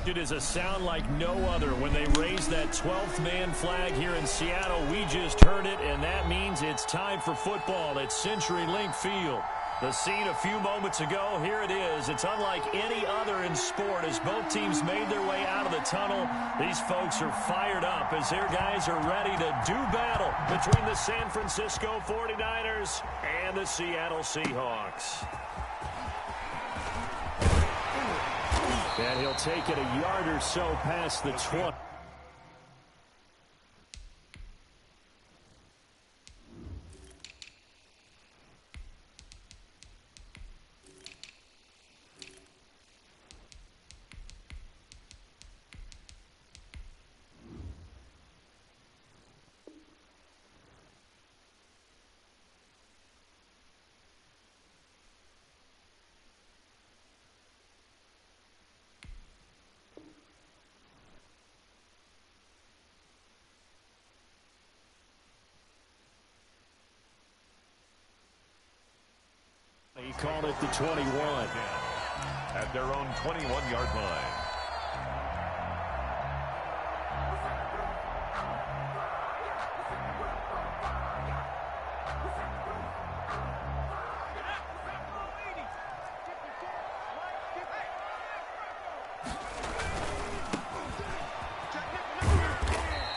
It is a sound like no other when they raise that 12th man flag here in Seattle. We just heard it, and that means it's time for football at CenturyLink Field. The scene a few moments ago, here it is. It's unlike any other in sport as both teams made their way out of the tunnel. These folks are fired up as their guys are ready to do battle between the San Francisco 49ers and the Seattle Seahawks. And he'll take it a yard or so past the 20. He called it the 21. At their own 21-yard line.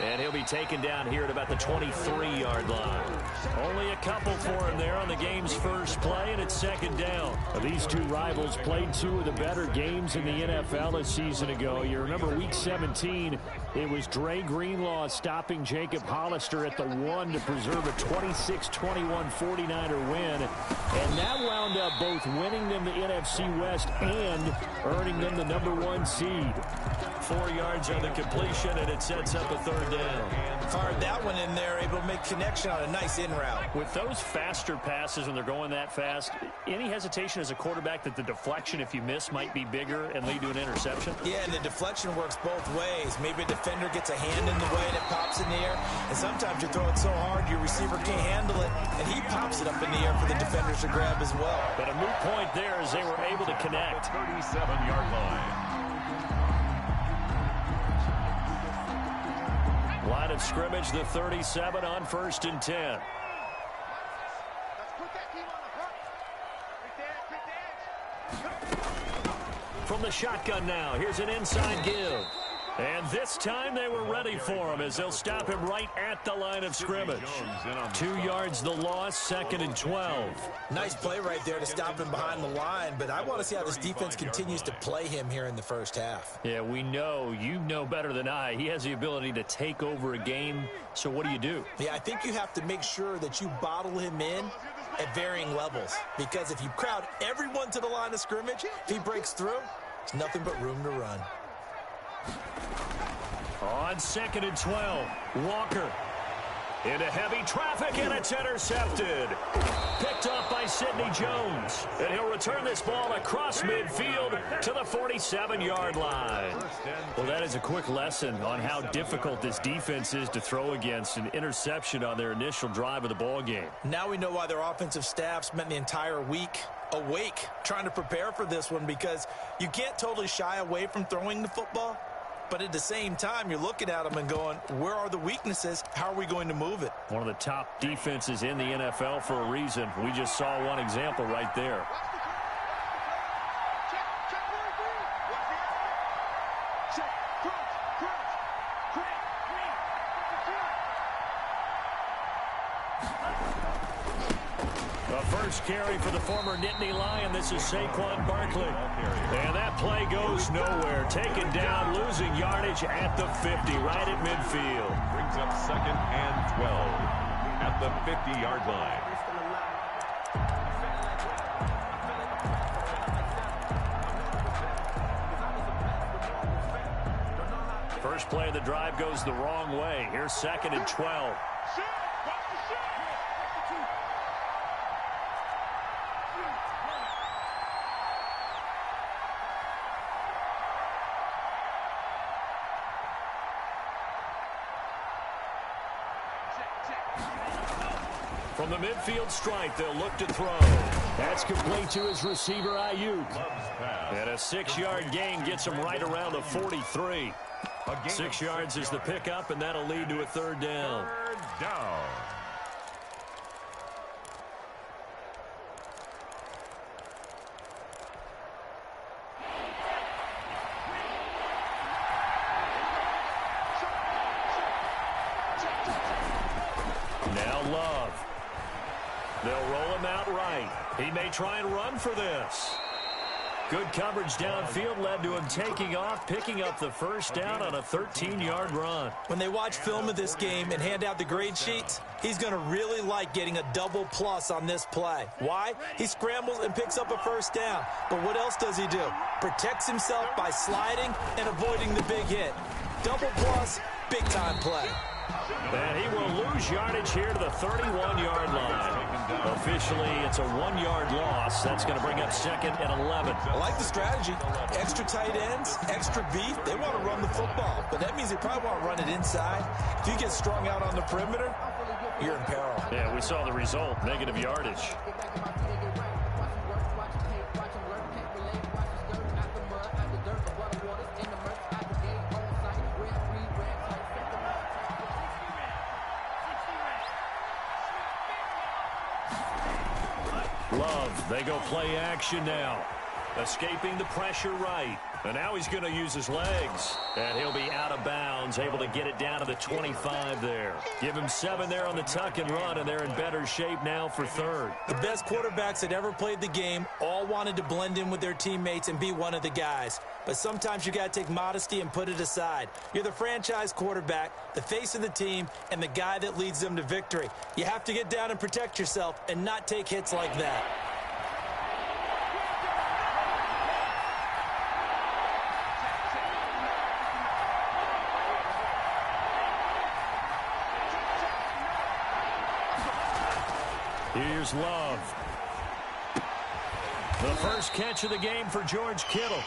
And he'll be taken down here at about the 23-yard line. Only a couple for him there on the game's first play, and it's second down. These two rivals played two of the better games in the NFL a season ago. You remember Week 17, it was Dre Greenlaw stopping Jacob Hollister at the 1 to preserve a 26-21 49er win. And that wound up both winning them the NFC West and earning them the #1 seed. 4 yards on the completion, and it sets up a third down. Fired that one in there, able to make connection on a nice in route. With those faster passes when they're going that fast, any hesitation as a quarterback that the deflection, if you miss, might be bigger and lead to an interception? Yeah, and the deflection works both ways. Maybe a defender gets a hand in the way and it pops in the air, and sometimes you throw it so hard your receiver can't handle it, and he pops it up in the air for the defenders to grab as well. But a moot point there as they were able to connect. 37-yard line. Line of scrimmage, the 37 on 1st and 10. From the shotgun now, here's an inside give. And this time they were ready for him as they'll stop him right at the line of scrimmage. 2 yards the loss, 2nd and 12. Nice play right there to stop him behind the line, but I want to see how this defense continues to play him here in the first half. Yeah, we know, you know better than I, he has the ability to take over a game, so what do? Yeah, I think you have to make sure that you bottle him in at varying levels, because if you crowd everyone to the line of scrimmage, if he breaks through, there's nothing but room to run. On 2nd and 12, Walker into heavy traffic, and it's intercepted. Picked off by Sidney Jones, and he'll return this ball across midfield to the 47-yard line. Well, that is a quick lesson on how difficult this defense is to throw against. An interception on their initial drive of the ball game. Now we know why their offensive staff spent the entire week awake trying to prepare for this one, because you can't totally shy away from throwing the football. But at the same time, you're looking at them and going, where are the weaknesses? How are we going to move it? One of the top defenses in the NFL for a reason. We just saw one example right there. First carry for the former Nittany Lion. This is Saquon Barkley. And that play goes nowhere. Taken down, losing yardage at the 50, right at midfield. Brings up 2nd and 12 at the 50-yard line. First play of the drive goes the wrong way. Here's 2nd and 12. From the midfield stripe, they'll look to throw. That's complete to his receiver, Ayuk. And a 6-yard gain gets him right around the 43. 6 yards is the pickup, and that'll lead to a third down. Third down. Now Love. They'll roll him out right. He may try and run for this. Good coverage downfield led to him taking off, picking up the first down on a 13-yard run. When they watch film of this game and hand out the grade sheets, he's going to really like getting a double plus on this play. Why? He scrambles and picks up a first down. But what else does he do? Protects himself by sliding and avoiding the big hit. Double plus, big-time play. And he will lose yardage here to the 31-yard line. Officially, it's a 1-yard loss. That's going to bring up second and 11. I like the strategy. Extra tight ends, extra beef. They want to run the football, but that means they probably want to run it inside. If you get strung out on the perimeter, you're in peril. Yeah, we saw the result, negative yardage. Love, they go play action now. Escaping the pressure right. And now he's going to use his legs. And he'll be out of bounds, able to get it down to the 25 there. Give him 7 there on the tuck and run, and they're in better shape now for third. The best quarterbacks that ever played the game all wanted to blend in with their teammates and be one of the guys. But sometimes you got to take modesty and put it aside. You're the franchise quarterback, the face of the team, and the guy that leads them to victory. You have to get down and protect yourself and not take hits like that. Here's Love. The first catch of the game for George Kittle.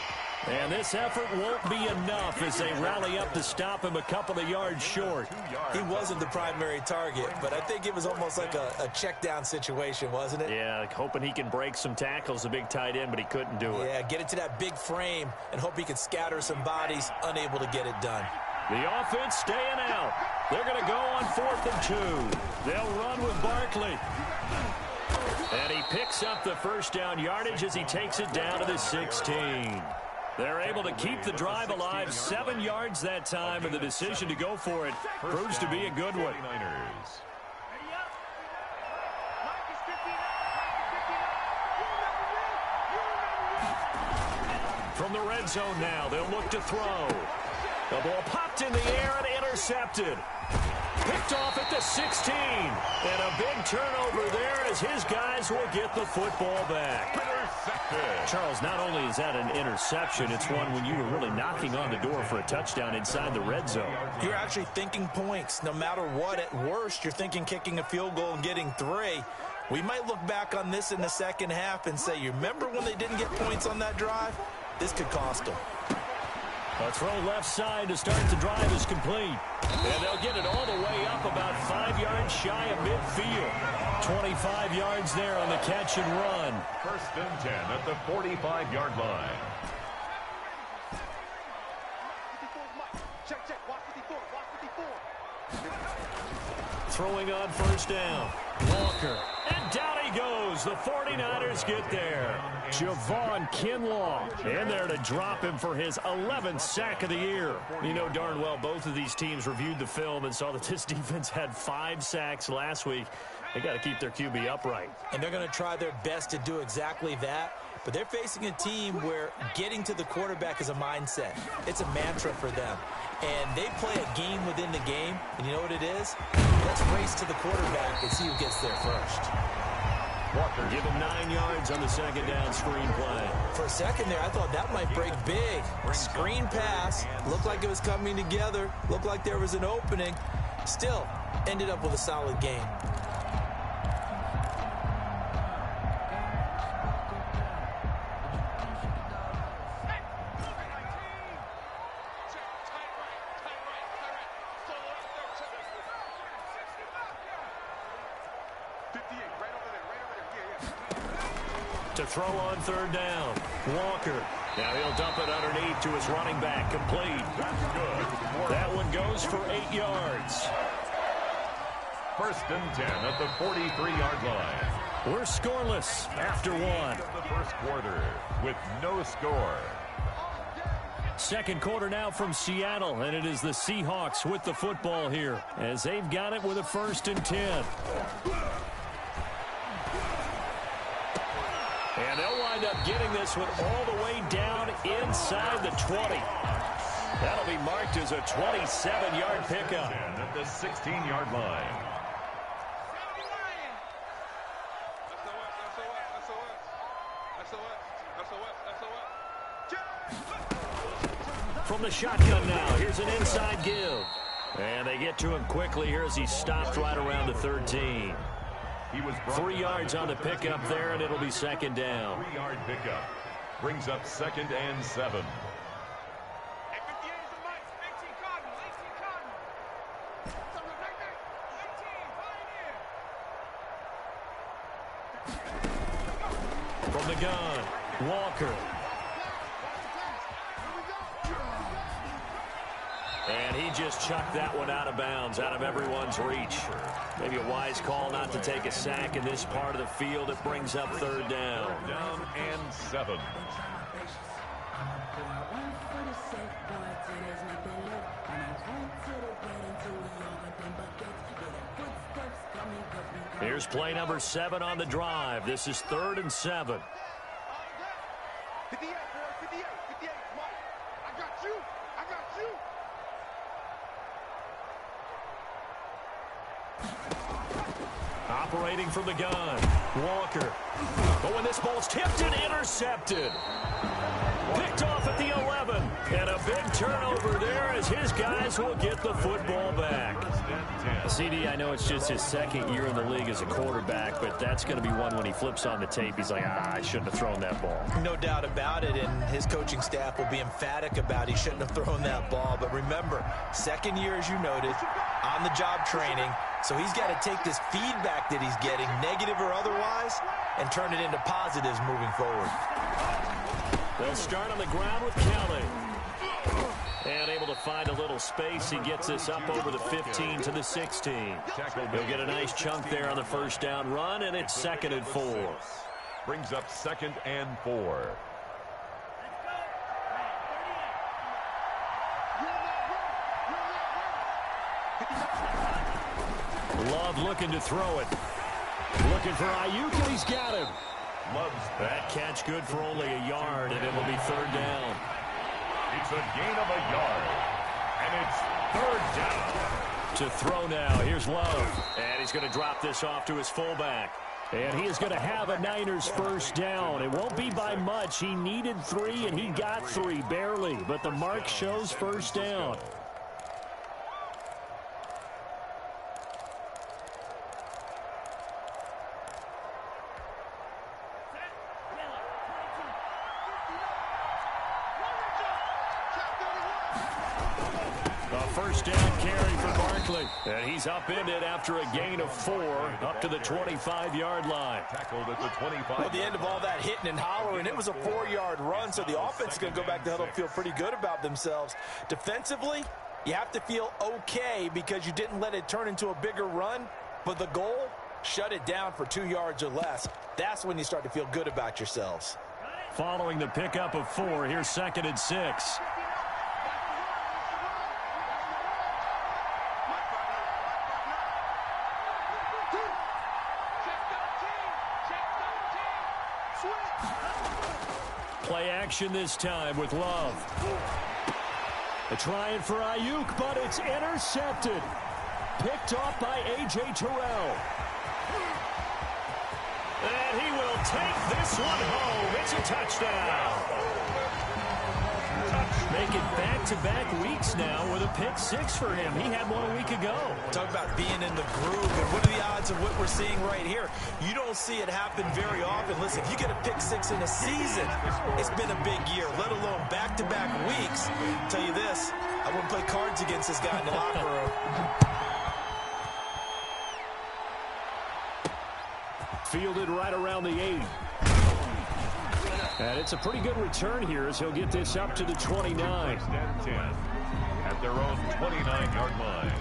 And this effort won't be enough as they rally up to stop him a couple of yards short. He wasn't the primary target, but I think it was almost like a check down situation, wasn't it? Yeah, like hoping he can break some tackles, a big tight end, but he couldn't do it. Yeah, get it to that big frame and hope he can scatter some bodies, unable to get it done. The offense staying out. They're going to go on 4th and 2. They'll run with Barkley. And he picks up the first down yardage as he takes it down to the 16. They're able to keep the drive alive, 7 yards that time, and the decision to go for it proves to be a good one. From the red zone now, they'll look to throw. The ball popped in the air and intercepted. Picked off at the 16. And a big turnover there as his guys will get the football back. Charles, not only is that an interception, it's one when you were really knocking on the door for a touchdown inside the red zone. You're actually thinking points. No matter what, at worst, you're thinking kicking a field goal and getting 3. We might look back on this in the second half and say, you remember when they didn't get points on that drive? This could cost them. A throw left side to start the drive is complete. And they'll get it all the way up about 5 yards shy of midfield. 25 yards there on the catch and run. 1st and 10 at the 45-yard line. Throwing on 1st down. Walker. And down he goes. The 49ers get there. Javon Kinlaw in there to drop him for his 11th sack of the year. You know darn well both of these teams reviewed the film and saw that this defense had 5 sacks last week. They got to keep their QB upright. And they're going to try their best to do exactly that. But they're facing a team where getting to the quarterback is a mindset. It's a mantra for them. And they play a game within the game. And you know what it is? Let's race to the quarterback and see who gets there first. Walker, give him 9 yards on the 2nd down screen play. For a second there, I thought that might break big. Screen pass. Looked like it was coming together. Looked like there was an opening. Still, ended up with a solid game. To throw on third down. Walker. Now he'll dump it underneath to his running back. Complete. Good. That one goes for 8 yards. 1st and 10 at the 43-yard line. We're scoreless after one. The first quarter with no score. Second quarter now from Seattle, and it is the Seahawks with the football here as they've got it with a 1st and 10. And they'll wind up getting this one all the way down inside the 20. That'll be marked as a 27-yard pickup. At the 16-yard line. From the shotgun now, here's an inside give. And they get to him quickly here as he stopped right around the 13. He was 3 yards on the pickup there, and it'll be 2nd down. 3-yard pickup. Brings up 2nd and 7. From the gun, Walker. And he just chucked that one out of bounds, out of everyone's reach. Maybe a wise call not to take a sack in this part of the field. It brings up 3rd down. Down and 7. Here's play number 7 on the drive. This is 3rd and 7. 58, boy, 58, 58, Mike. I got you. I got you. Operating from the gun, Walker. But when this ball's tipped and intercepted. Picked off at the 11. And a big turnover there as his guys will get the football back. CD, I know it's just his 2nd year in the league as a quarterback, but that's going to be one when he flips on the tape. He's like, I shouldn't have thrown that ball. No doubt about it, and his coaching staff will be emphatic about he shouldn't have thrown that ball. But remember, 2nd year, as you noted, on-the-job training. So he's got to take this feedback that he's getting, negative or otherwise, and turn it into positives moving forward. They'll start on the ground with Kelly. And able to find a little space. He gets this up over the 15 to the 16. He'll get a nice chunk there on the 1st down run, and it's 2nd and 4. Brings up 2nd and 4. Love looking to throw it. Looking for Ayuk, and he's got him. Loves that catch good for only a yard, and it'll be 3rd down. It's a gain of a yard, and it's 3rd down. To throw now, here's Love. And he's going to drop this off to his fullback. And he is going to have a Niners 1st down. It won't be by much. He needed 3, and he got 3, barely. But the mark shows 1st down. And he's upended after a gain of 4 up to the 25-yard line. Tackled at the 25. Well, the end of all that hitting and hollering, it was a 4-yard run, so the offense is going to go back to huddle and feel pretty good about themselves. Defensively, you have to feel okay because you didn't let it turn into a bigger run, but the goal, shut it down for 2 yards or less. That's when you start to feel good about yourselves. Following the pickup of 4, here's 2nd and 6. Play action this time with Love. They're trying for Ayuk, but it's intercepted. Picked off by A.J. Terrell. And he will take this one home. It's a touchdown. Make it back-to-back weeks now with a pick 6 for him. He had one a week ago. Talk about being in the groove, and what are the odds of what we're seeing right here? You don't see it happen very often. Listen, if you get a pick 6 in a season, it's been a big year, let alone back-to-back weeks. I'll tell you this, I wouldn't play cards against this guy in the locker room. Fielded right around the 8. And it's a pretty good return here as he'll get this up to the 29. First and 10 at their own 29-yard line.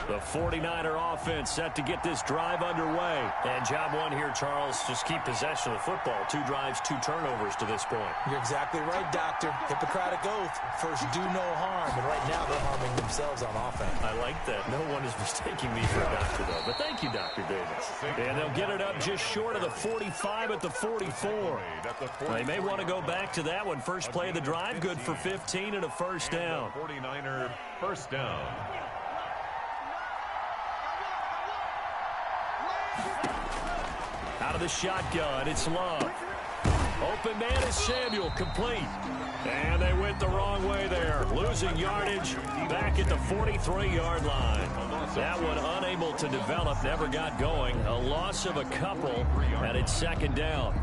The 49er offense set to get this drive underway. And job one here, Charles, just keep possession of the football. 2 drives, 2 turnovers to this point. You're exactly right, Doctor. Hippocratic oath. First, do no harm. And right now, they're harming themselves on offense. I like that. No one is mistaking me for a doctor, though. But thank you, Dr. Davis. And they'll get it up just short of the 45 at the 44. They may want to go back to that one. First play of the drive, good for 15 and a first down. 49er first down. Out of the shotgun, it's Love. Open man is Samuel, complete. And they went the wrong way there. Losing yardage back at the 43-yard line. That one unable to develop, never got going. A loss of a couple, and it's second down.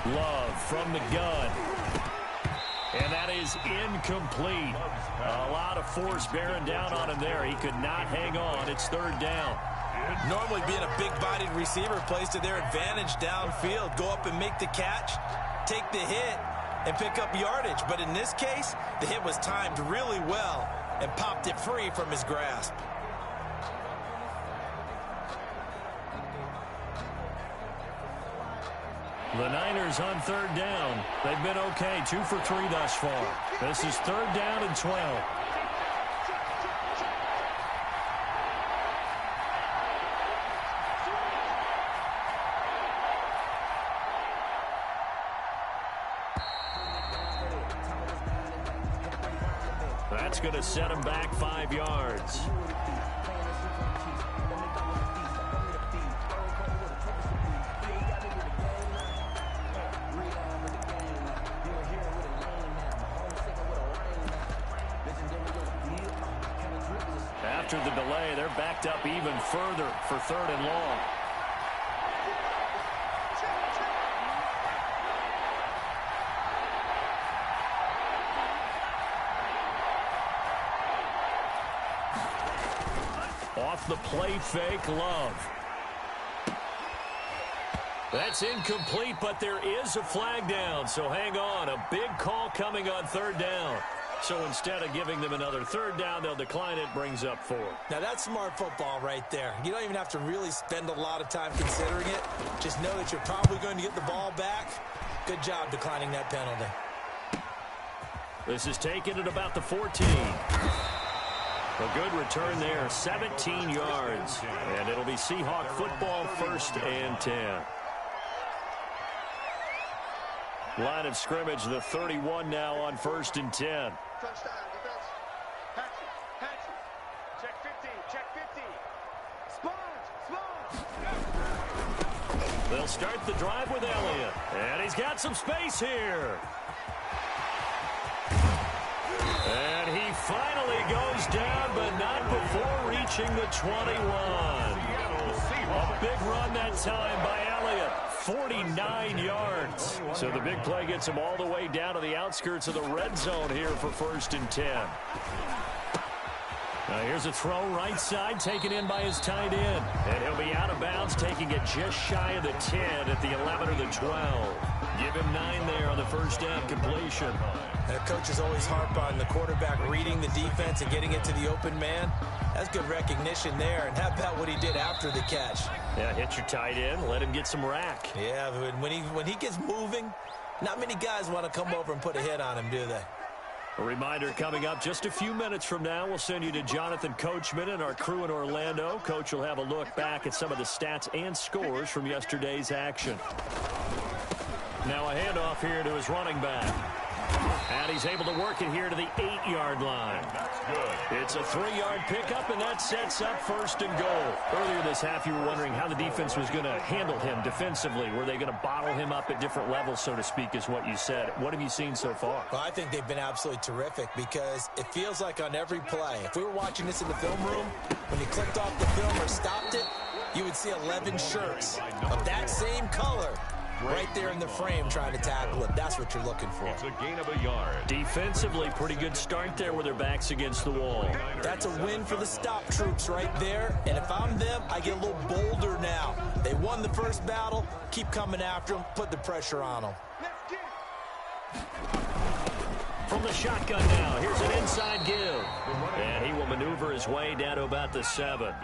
Love from the gun. And that is incomplete. A lot of force bearing down on him there. He could not hang on. It's third down. Normally being a big-bodied receiver plays to their advantage downfield. Go up and make the catch, take the hit, and pick up yardage. But in this case, the hit was timed really well and popped it free from his grasp. The Niners on third down. They've been okay, 2 for 3 thus far. This is third down and 12. That's going to set him back 5 yards. After the delay, they're backed up even further for third and long. Off the play fake, Love. That's incomplete, but there is a flag down, so hang on. A big call coming on third down. So instead of giving them another third down, they'll decline it, brings up 4. Now, that's smart football right there. You don't even have to really spend a lot of time considering it. Just know that you're probably going to get the ball back. Good job declining that penalty. This is taken at about the 14. A good return there, 17 yards. And it'll be Seahawk football, first and 10. Line of scrimmage, the 31 now on first and 10. Touchdown, defense. Hatchet. Check 15, check 50. Sponge. They'll start the drive with Elliott. And he's got some space here. And he finally goes down, but not before reaching the 21. A big run that time by Elliott. 49 yards. So the big play gets him all the way down to the outskirts of the red zone here for first and 10. Now here's a throw right side, taken in by his tight end. And he'll be out of bounds, taking it just shy of the 10 at the 11 or the 12. Give him 9 there on the first down completion. And coaches always harp on the quarterback reading the defense and getting it to the open man. That's good recognition there. And how about what he did after the catch? Yeah, hit your tight end, let him get some rack. Yeah, but when he gets moving, not many guys want to come over and put a hit on him, do they? A reminder coming up just a few minutes from now. We'll send you to Jonathan Coachman and our crew in Orlando. Coach will have a look back at some of the stats and scores from yesterday's action. Now a handoff here to his running back. And he's able to work it here to the 8-yard line. That's good. It's a 3-yard pickup, and that sets up 1st and goal. Earlier this half, you were wondering how the defense was going to handle him defensively. Were they going to bottle him up at different levels, so to speak, is what you said. What have you seen so far? Well, I think they've been absolutely terrific because it feels like on every play, if we were watching this in the film room, when you clicked off the film or stopped it, you would see 11 shirts of that same color right there in the frame trying to tackle it. That's what you're looking for. It's a gain of a yard. Defensively, pretty good start there with their backs against the wall. That's a win for the stop troops right there. And if I'm them, I get a little bolder now. They won the first battle. Keep coming after them. Put the pressure on them. From the shotgun now, here's an inside give. And he will maneuver his way down to about the 7.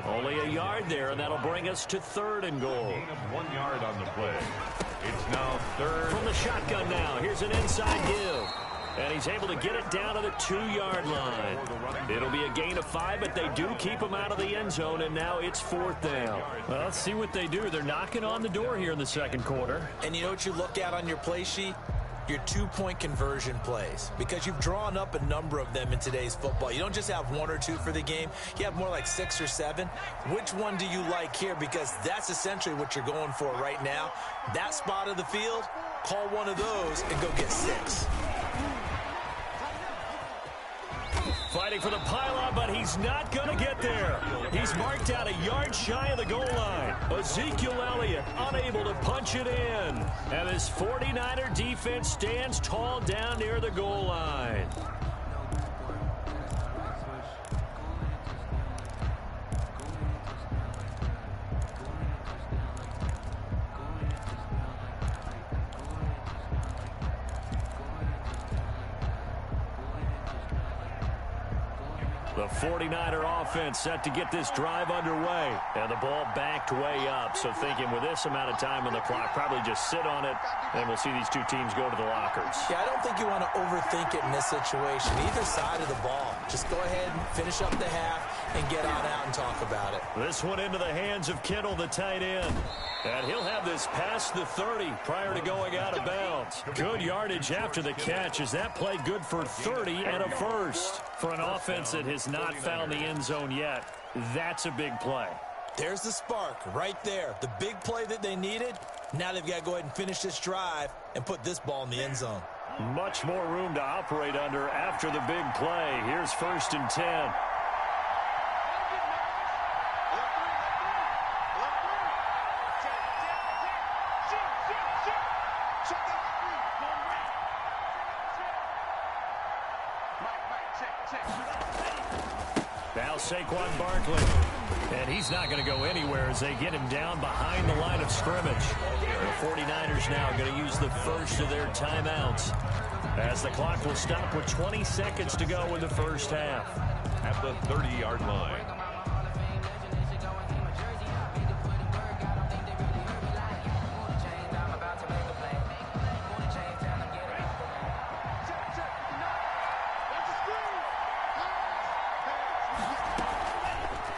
Only a yard there, and that'll bring us to 3rd and goal. Gain of 1 yard on the play. It's now 3rd. From the shotgun now, here's an inside give. And he's able to get it down to the 2-yard line. It'll be a gain of 5, but they do keep him out of the end zone, and now it's 4th down. Well, let's see what they do. They're knocking on the door here in the second quarter. And you know what you look at on your play sheet? Your 2-point conversion plays, because you've drawn up a number of them in today's football. You don't just have 1 or 2 for the game. You have more like 6 or 7. Which one do you like here? Because that's essentially what you're going for right now. That spot of the field, call one of those and go get 6. Fighting for the pylon, but he's not going to get there. He's marked out a yard shy of the goal line. Ezekiel Elliott unable to punch it in. And this 49er defense stands tall down near the goal line. The 49er offense set to get this drive underway. And the ball backed way up. So thinking with this amount of time on the clock, probably just sit on it, and we'll see these two teams go to the lockers. Yeah, I don't think you want to overthink it in this situation. Either side of the ball. Just go ahead and finish up the half and get on out and talk about it. This one into the hands of Kittle, the tight end. And he'll have this past the 30 prior to going out of bounds. Good yardage after the catch. Is that play good for 30 and a first? For an offense that has not found the end zone yet, that's a big play. There's the spark right there. The big play that they needed. Now they've got to go ahead and finish this drive and put this ball in the end zone. Much more room to operate under after the big play. Here's 1st and 10. Now Saquon Barkley. And he's not going to go anywhere as they get him down behind the line of scrimmage. The 49ers now going to use the first of their timeouts, as the clock will stop with 20 seconds to go in the first half. At the 30-yard line.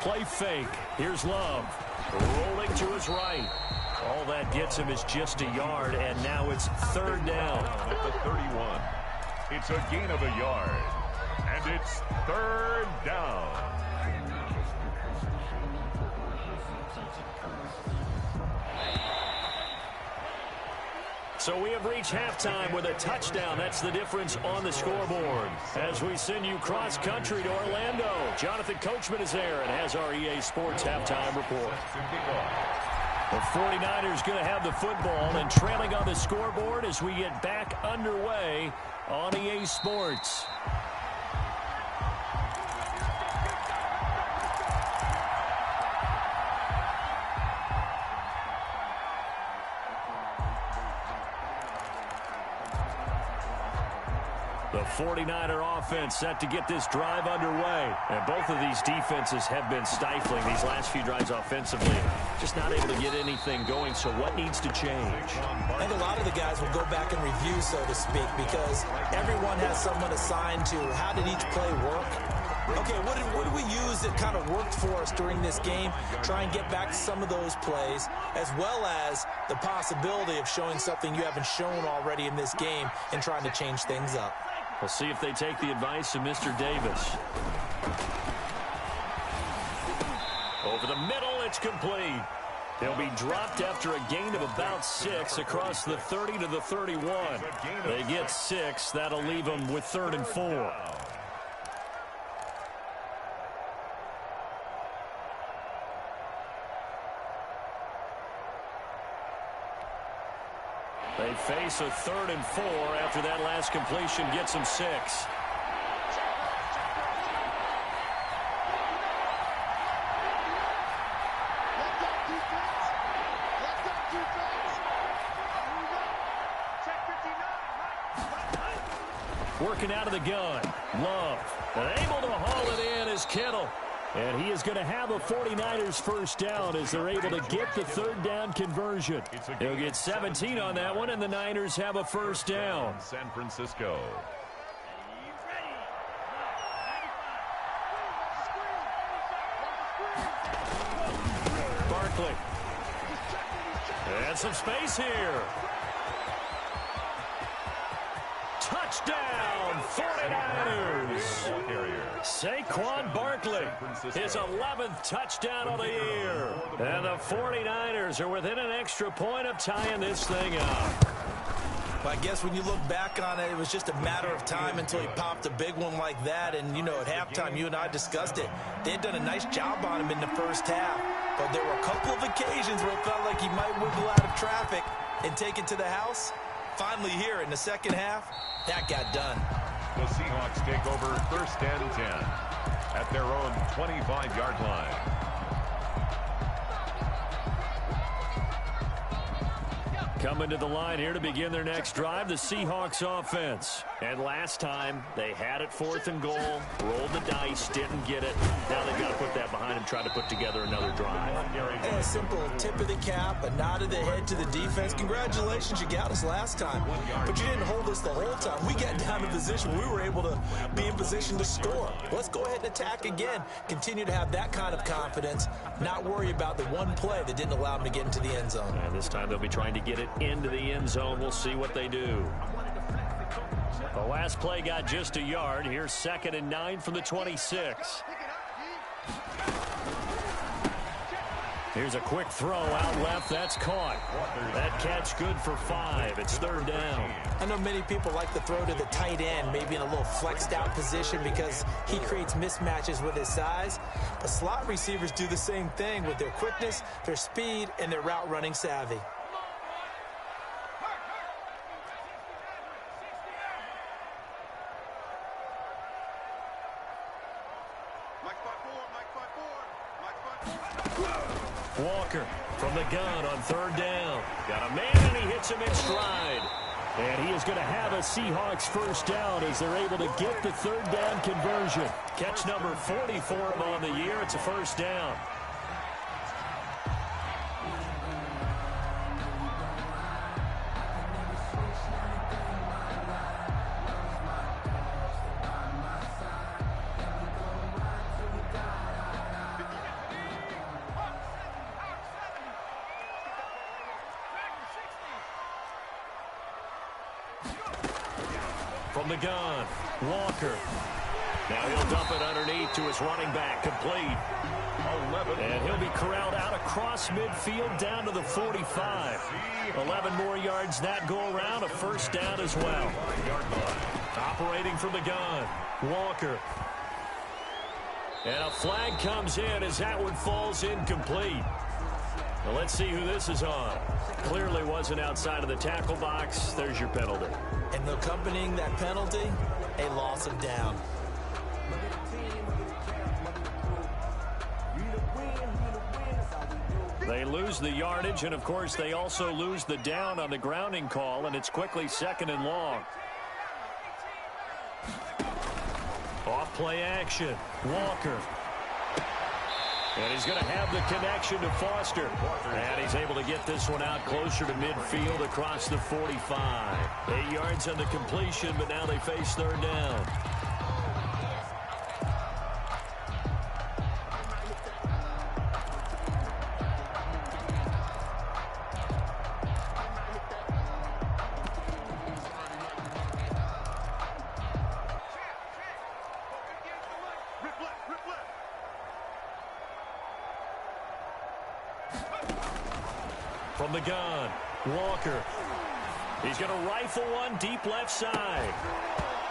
Play fake. Here's Love. Rolling to his right. All that gets him is just a yard, and now it's 3rd down. At the 31. It's a gain of a yard. And it's 3rd down. So we have reached halftime with a touchdown. That's the difference on the scoreboard. As we send you cross-country to Orlando, Jonathan Coachman is there and has our EA Sports halftime report. The 49ers going to have the football and trailing on the scoreboard as we get back underway on EA Sports. The 49er offense set to get this drive underway. And both of these defenses have been stifling these last few drives offensively. Just not able to get anything going, so what needs to change? I think a lot of the guys will go back and review, so to speak, because everyone has someone assigned to how did each play work. Okay, what did we use that kind of worked for us during this game? Try and get back to some of those plays, as well as the possibility of showing something you haven't shown already in this game and trying to change things up. We'll see if they take the advice of Mr. Davis. Over the middle, it's complete. He'll be dropped after a gain of about 6 across the 30 to the 31. They get 6. That'll leave them with 3rd and 4. They face a 3rd and 4 after that last completion gets them 6. Working out of the gun. Love. And able to haul it in is Kittle. And he is going to have a 49ers first down as they're able to get the 3rd down conversion. He'll get 17 on that one, and the Niners have a first down. San Francisco. Barkley. And some space here. Touchdown, 49ers. Saquon Barkley, his 11th touchdown of the year. And the 49ers are within an extra point of tying this thing up. I guess when you look back on it, it was just a matter of time until he popped a big one like that. And, you know, at halftime, you and I discussed it. They had done a nice job on him in the first half. But there were a couple of occasions where it felt like he might wiggle out of traffic and take it to the house. Finally here in the second half, that got done. The Seahawks take over 1st and 10 at their own 25-yard line. Coming to the line here to begin their next drive, the Seahawks offense. And last time, they had it 4th and goal, rolled the dice, didn't get it. Now they've got to put that behind them, try to put together another drive. And a simple tip of the cap, a nod of the head to the defense. Congratulations, you got us last time. But you didn't hold us the whole time. We got down to position. We were able to be in position to score. Let's go ahead and attack again. Continue to have that kind of confidence, not worry about the one play that didn't allow them to get into the end zone. And this time they'll be trying to get it into the end zone. We'll see what they do. The last play got just a yard. Here's 2nd and 9 from the 26. Here's a quick throw out left. That's caught. That catch good for 5. It's 3rd down. I know many people like to throw to the tight end, maybe in a little flexed out position because he creates mismatches with his size. But slot receivers do the same thing with their quickness, their speed, and their route running savvy. Walker from the gun on 3rd down. Got a man, and he hits him in stride. And he is going to have a Seahawks first down as they're able to get the 3rd down conversion. Catch number 40 for him on the year. It's a first down. From the gun, Walker. Now he'll dump it underneath to his running back, complete. And he'll be corralled out across midfield down to the 45. 11 more yards that go around, a first down as well. Operating from the gun, Walker. And a flag comes in as that one falls incomplete. Now let's see who this is on. Clearly wasn't outside of the tackle box. There's your penalty. And accompanying that penalty, a loss of down. They lose the yardage, and of course they also lose the down on the grounding call, and it's quickly 2nd and long. Off play action, Walker. And he's going to have the connection to Foster. And he's able to get this one out closer to midfield across the 45. 8 yards on the completion, but now they face 3rd down. From the gun, Walker. He's going to rifle one deep left side.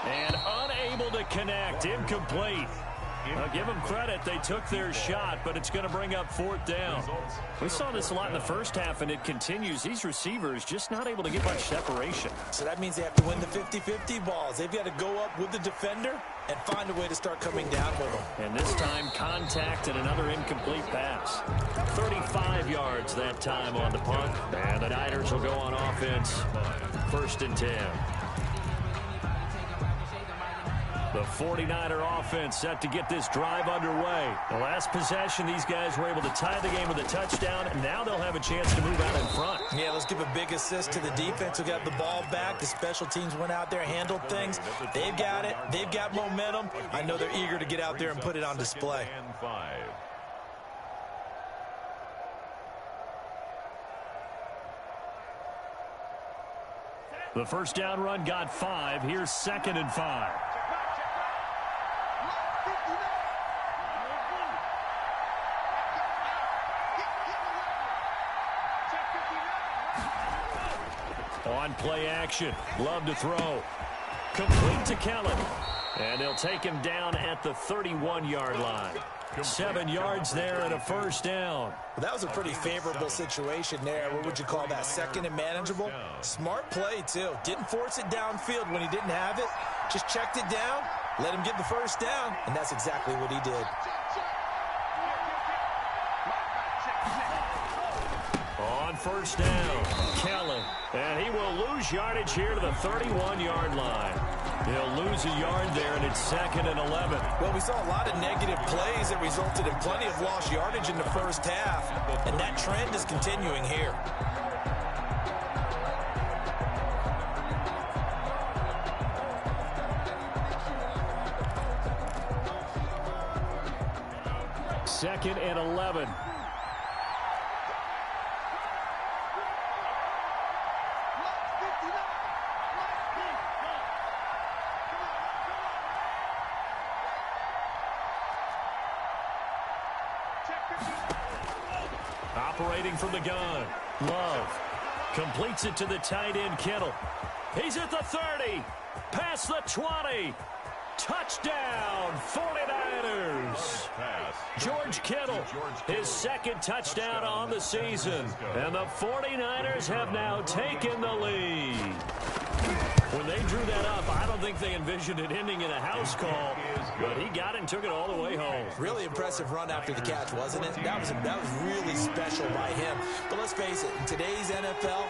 And unable to connect. Incomplete. I'll give them credit. They took their shot, but it's going to bring up 4th down. We saw this a lot in the first half, and it continues. These receivers just not able to get much separation. So that means they have to win the 50-50 balls. They've got to go up with the defender and find a way to start coming down with them. And this time, contact and another incomplete pass. 35 yards that time on the punt. And the Niners will go on offense. 1st and 10. The 49er offense set to get this drive underway. The last possession, these guys were able to tie the game with a touchdown, and now they'll have a chance to move out in front. Yeah, let's give a big assist to the defense who got the ball back. The special teams went out there, handled things. They've got it. They've got momentum. I know they're eager to get out there and put it on display. The first down run got 5. Here's 2nd and 5. On play action. Love to throw. Complete to Kellen. And they'll take him down at the 31-yard line. 7 yards there and a 1st down. Well, that was a pretty favorable situation there. What would you call that? 2nd and manageable? Smart play, too. Didn't force it downfield when he didn't have it. Just checked it down, let him get the 1st down, and that's exactly what he did. On 1st down, Kellen. And he will lose yardage here to the 31-yard line. He'll lose a yard there, and it's 2nd and 11. Well, we saw a lot of negative plays that resulted in plenty of lost yardage in the first half, and that trend is continuing here. Second and 11. Operating from the gun. Love completes it to the tight end, Kittle. He's at the 30. Past the 20. Touchdown, 49ers. George Kittle, his 2nd touchdown on the season. And the 49ers have now taken the lead. When they drew that up, I don't think they envisioned it ending in a house call, but he got it and took it all the way home. Really impressive run after the catch, wasn't it? That was really special by him. But let's face it, in today's NFL,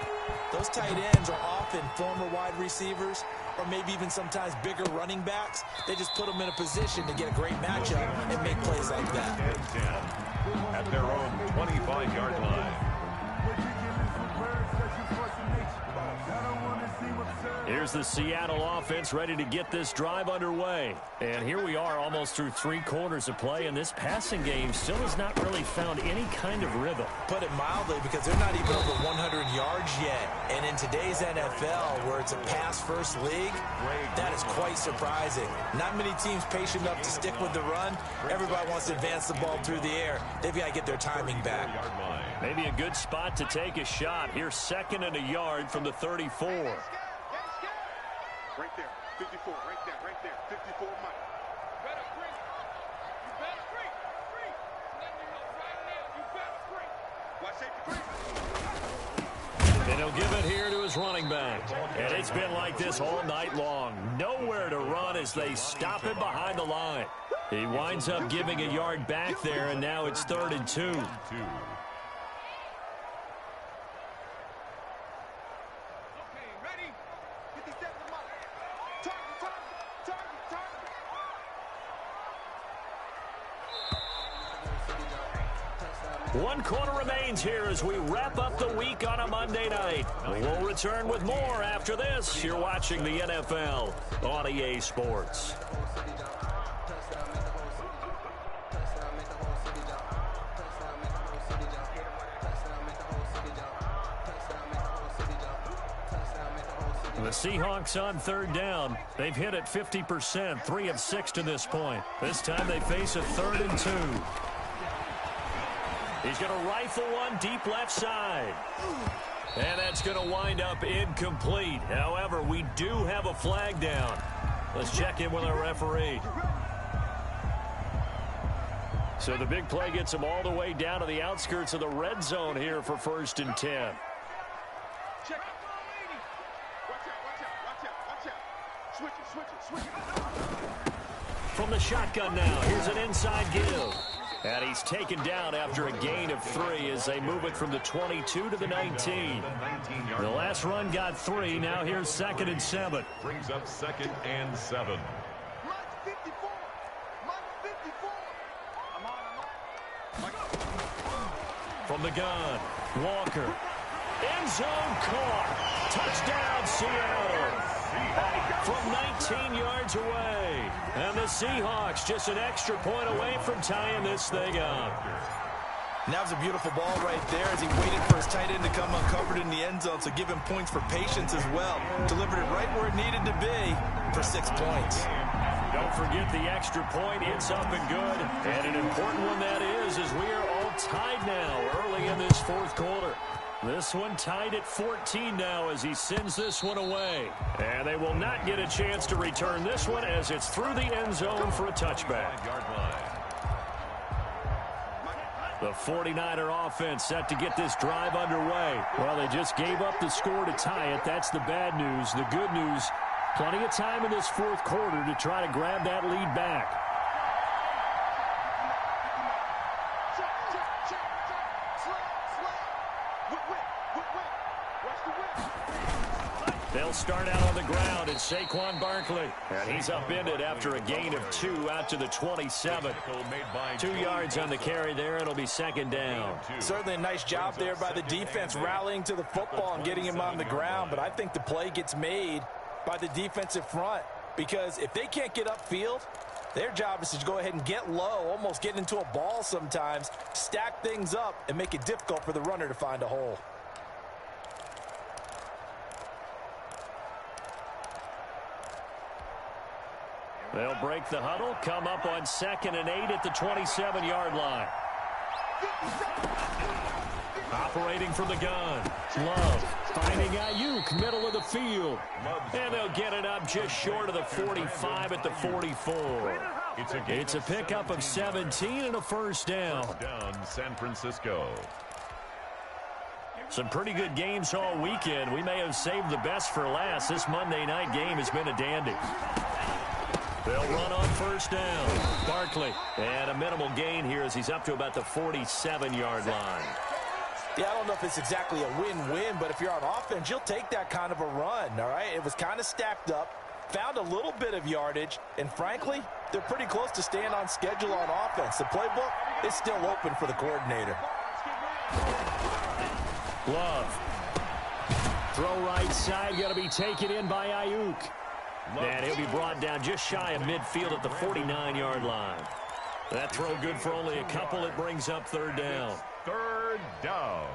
those tight ends are often former wide receivers or maybe even sometimes bigger running backs. They just put them in a position to get a great matchup and make plays like that. At their own 25-yard line. Here's the Seattle offense ready to get this drive underway. And here we are almost through 3 quarters of play, and this passing game still has not really found any kind of rhythm. Put it mildly, because they're not even over 100 yards yet. And in today's NFL, where it's a pass-first league, that is quite surprising. Not many teams patient enough to stick with the run. Everybody wants to advance the ball through the air. They've got to get their timing back. Maybe a good spot to take a shot. Here's 2nd and a yard from the 34. Right there, 54, right there, 54, Mike. You better screen. You better screen. Screen. Let me know right now. You better screen. Watch safety, And he'll give it here to his running back. And it's been like this all night long. Nowhere to run as they stop him behind the line. He winds up giving a yard back there, and now it's 3rd and 2. One quarter remains here as we wrap up the week on a Monday night. We'll return with more after this. You're watching the NFL on EA Sports. The Seahawks on 3rd down. They've hit it 50%, 3 of 6 to this point. This time they face a 3rd and 2. He's going to rifle one deep left side. And that's going to wind up incomplete. However, we do have a flag down. Let's check in with our referee. So the big play gets him all the way down to the outskirts of the red zone here for 1st and 10. Check it. Watch out. Switch it. From the shotgun now, here's an inside give. And he's taken down after a gain of 3 as they move it from the 22 to the 19. The last run got 3. Now here's 2nd and 7. Brings up 2nd and 7. From the gun, Walker. End zone caught. Touchdown, Seattle. From 19 yards away. And the Seahawks just an extra point away from tying this thing up. And that was a beautiful ball right there as he waited for his tight end to come uncovered in the end zone, so give him points for patience as well. Delivered it right where it needed to be for 6 points. Don't forget the extra point. It's up and good. And an important one that is as we are all tied now early in this 4th quarter. This one tied at 14 now as he sends this one away. And they will not get a chance to return this one as it's through the end zone for a touchback. The 49er offense set to get this drive underway. Well, they just gave up the score to tie it. That's the bad news. The good news, plenty of time in this 4th quarter to try to grab that lead back. They'll start out on the ground. It's Saquon Barkley. And he's upended after a gain of 2 out to the 27. 2 yards on the carry there. It'll be 2nd down. Certainly a nice job there by the defense rallying to the football and getting him on the ground. But I think the play gets made by the defensive front because if they can't get upfield, their job is to go ahead and get low, almost get into a ball sometimes, stack things up, and make it difficult for the runner to find a hole. They'll break the huddle, come up on 2nd and 8 at the 27-yard line. Operating from the gun. Love finding Ayuk, middle of the field. And they'll get it up just short of the 45 at the 44. It's a pickup of 17 and a 1st down. San Francisco. Some pretty good games all weekend. We may have saved the best for last. This Monday night game has been a dandy. They'll run on 1st down. Barkley. And a minimal gain here as he's up to about the 47-yard line. Yeah, I don't know if it's exactly a win-win, but if you're on offense, you'll take that kind of a run, all right? It was kind of stacked up, found a little bit of yardage, and frankly, they're pretty close to staying on schedule on offense. The playbook is still open for the coordinator. Love. Throw right side, going to be taken in by Ayuk. And he'll be brought down just shy of midfield at the 49-yard line. That throw good for only a couple. It brings up 3rd down. 3rd down.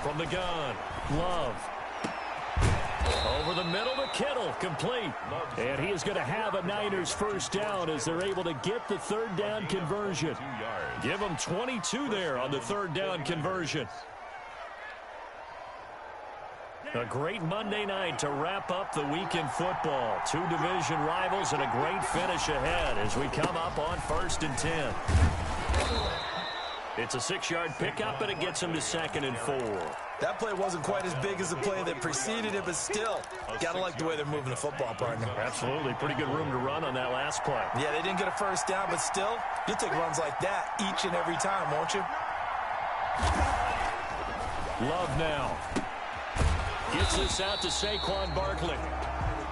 From the gun, Love. Over the middle to Kittle, complete. And he is going to have a Niners 1st down as they're able to get the 3rd down conversion. Give them 22 there on the 3rd down conversion. A great Monday night to wrap up the week in football. 2 division rivals and a great finish ahead as we come up on 1st and 10. It's a 6-yard pickup, and it gets him to 2nd and 4. That play wasn't quite as big as the play that preceded it, but still, got to like the way they're moving the football, partner. Absolutely. Pretty good room to run on that last play. Yeah, they didn't get a 1st down, but still, you'll take runs like that each and every time, won't you? Love now. Gets this out to Saquon Barkley.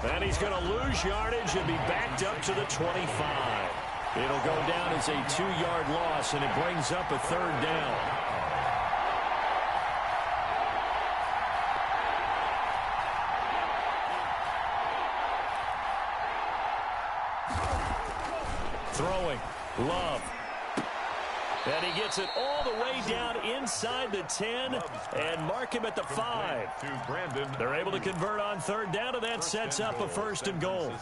And he's going to lose yardage and be backed up to the 25. It'll go down as a 2-yard loss, and it brings up a 3rd down. Throwing. Love. And he gets it all the way down inside the 10 and mark him at the 5. They're able to convert on 3rd down, and that sets up a 1st and goal.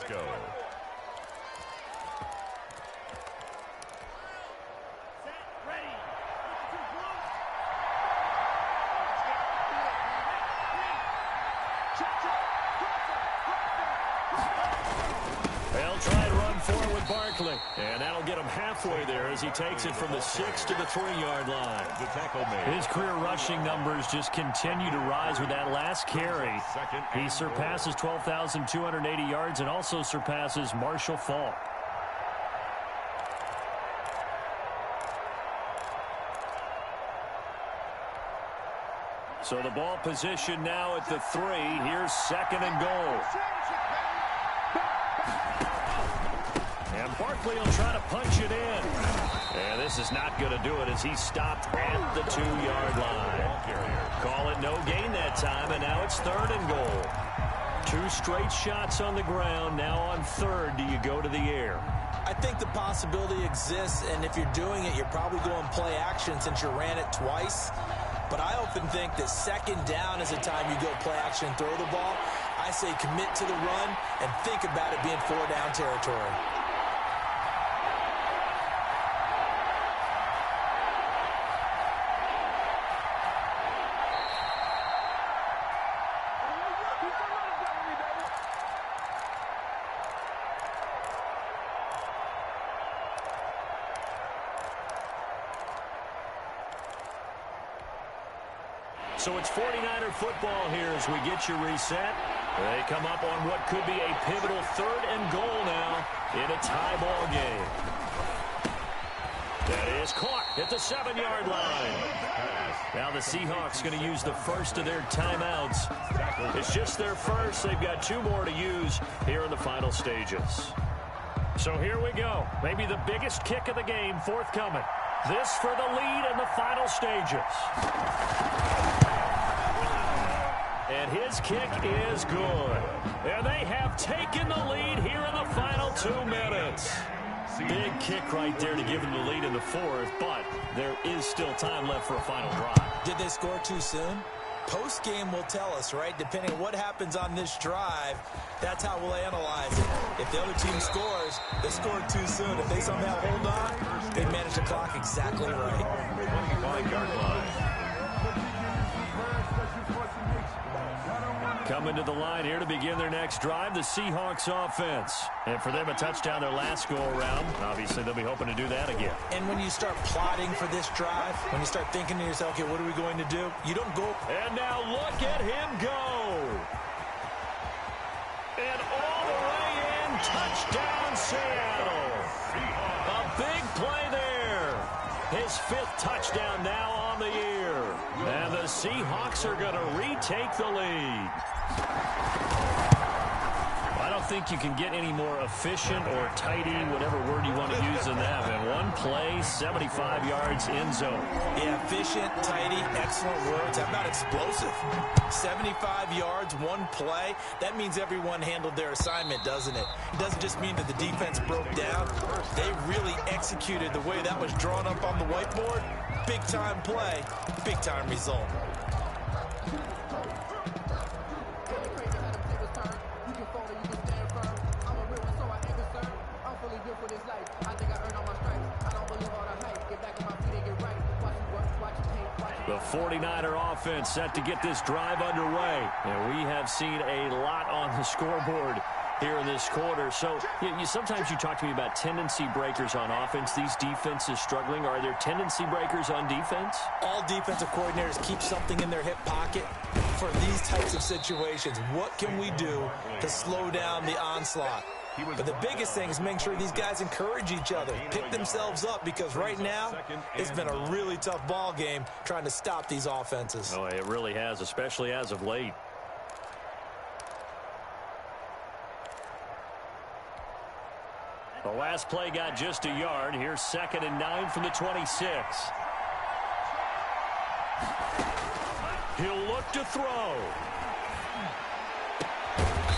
They'll try and run forward with Barkley. And that'll get him halfway there as he takes it from the 6 to the 3-yard line. His career rushing numbers just continue to rise with that last carry. He surpasses 12,280 yards and also surpasses Marshall Faulk. So the ball position now at the 3. Here's 2nd and goal. And Barkley will try to punch it in. And this is not going to do it as he stopped at the 2-yard line. Call it no gain that time, and now it's 3rd and goal. 2 straight shots on the ground. Now on 3rd, do you go to the air? I think the possibility exists, and if you're doing it, you're probably going play action since you ran it twice. But I often think that 2nd down is the time you go play action and throw the ball. I say commit to the run and think about it being 4-down territory. So it's 49er football here as we get you reset. They come up on what could be a pivotal 3rd and goal now in a tie ball game. That is caught at the 7-yard line. Now the Seahawks going to use the first of their timeouts. It's just their first. They've got 2 more to use here in the final stages. So here we go. Maybe the biggest kick of the game forthcoming. This for the lead in the final stages. And his kick is good. And they have taken the lead here in the final 2 minutes. Big kick right there to give them the lead in the 4th, but there is still time left for a final drive. Did they score too soon? Post-game will tell us, right? Depending on what happens on this drive, that's how we'll analyze it. If the other team scores, they scored too soon. If they somehow hold on, they manage the clock exactly right. 25-yard line. Coming to the line here to begin their next drive, the Seahawks offense. And for them, a touchdown their last go-around. Obviously, they'll be hoping to do that again. And when you start plotting for this drive, when you start thinking to yourself, okay, what are we going to do? You don't go. And now look at him go. And all the way in, touchdown Seattle. A big play there. His 5th touchdown now on the year. And the Seahawks are going to retake the lead. I don't think you can get any more efficient or tidy, whatever word you want to use in that. And one play, 75 yards in zone. Yeah, efficient, tidy, excellent words. How about explosive? 75 yards, one play. That means everyone handled their assignment, doesn't it? It doesn't just mean that the defense broke down. They really executed the way that was drawn up on the whiteboard. Big-time play, big-time result. The 49er offense set to get this drive underway. And we have seen a lot on the scoreboard here in this quarter. So sometimes you talk to me about tendency breakers on offense. These defenses struggling. Are there tendency breakers on defense? All defensive coordinators keep something in their hip pocket for these types of situations. What can we do to slow down the onslaught? But the biggest thing is making sure these guys encourage each other, pick themselves up, because right now it's been a really tough ball game trying to stop these offenses. Oh, it really has, especially as of late. The last play got just a yard. Here's 2nd and 9 from the 26. He'll look to throw.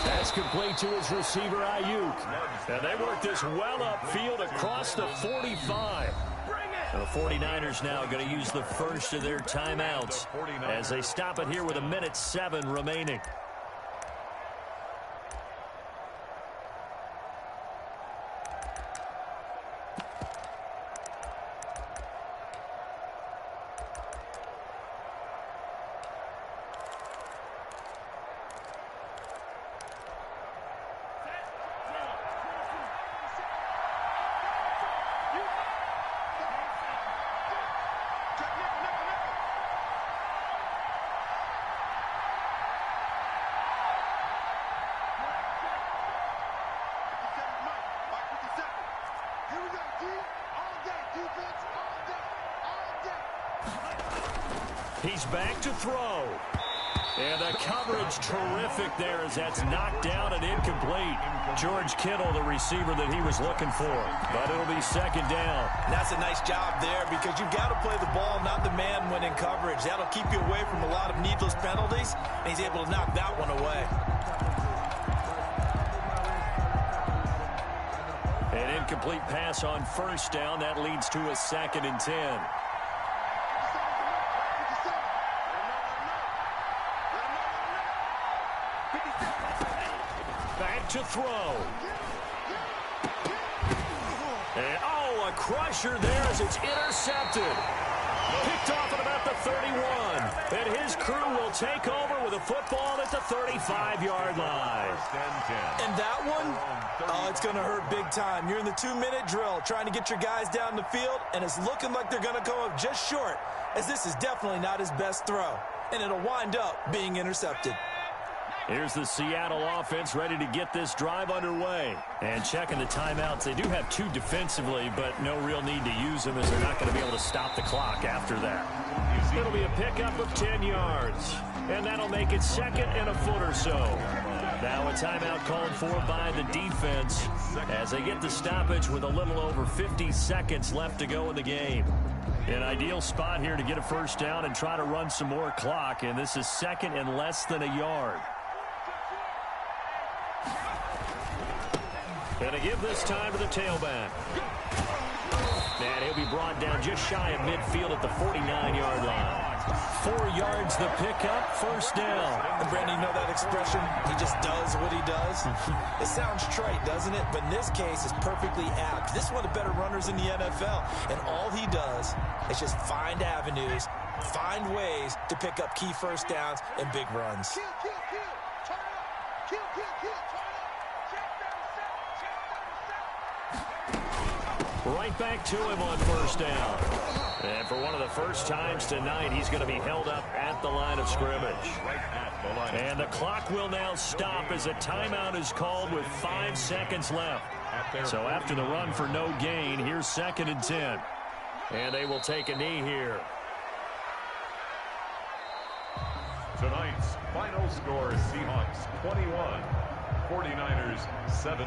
That's complete to his receiver, Ayuk. And they work this well upfield across the 45. And the 49ers now going to use the first of their timeouts as they stop it here with 1:07 remaining. He's back to throw. And the coverage terrific there as that's knocked down and incomplete. George Kittle, the receiver that he was looking for. But it'll be 2nd down. And that's a nice job there because you've got to play the ball, not the man when in coverage. That'll keep you away from a lot of needless penalties, and he's able to knock that one away. An incomplete pass on 1st down. That leads to a 2nd and 10. Back to throw. And, a crusher there as it's intercepted. Picked off at about the 31. And his crew will take over with a football at the 35-yard line. And that one, it's going to hurt big time. You're in the 2-minute drill trying to get your guys down the field, and it's looking like they're going to come up just short, as this is definitely not his best throw. And it'll wind up being intercepted. Here's the Seattle offense ready to get this drive underway. And checking the timeouts. They do have 2 defensively, but no real need to use them as they're not going to be able to stop the clock after that. It'll be a pickup of 10 yards. And that'll make it 2nd and a foot or so. Now a timeout called for by the defense as they get the stoppage with a little over 50 seconds left to go in the game. An ideal spot here to get a 1st down and try to run some more clock. And this is 2nd and less than a yard. And to give this time to the tailback. And he'll be brought down just shy of midfield at the 49-yard line. 4 yards the pickup, 1st down. And Brandon, you know that expression? He just does what he does. It sounds trite, doesn't it? But in this case, it's perfectly apt. This is one of the better runners in the NFL. And all he does is just find avenues, find ways to pick up key 1st downs and big runs. Kill, kill, kill. Turn up. Kill, kill, kill. Turn up. Right back to him on 1st down. And for one of the first times tonight, he's going to be held up at the line of scrimmage. And the clock will now stop as a timeout is called with 5 seconds left. So after the run for no gain, here's 2nd and 10. And they will take a knee here. Tonight's final score, Seahawks 21, 49ers 17.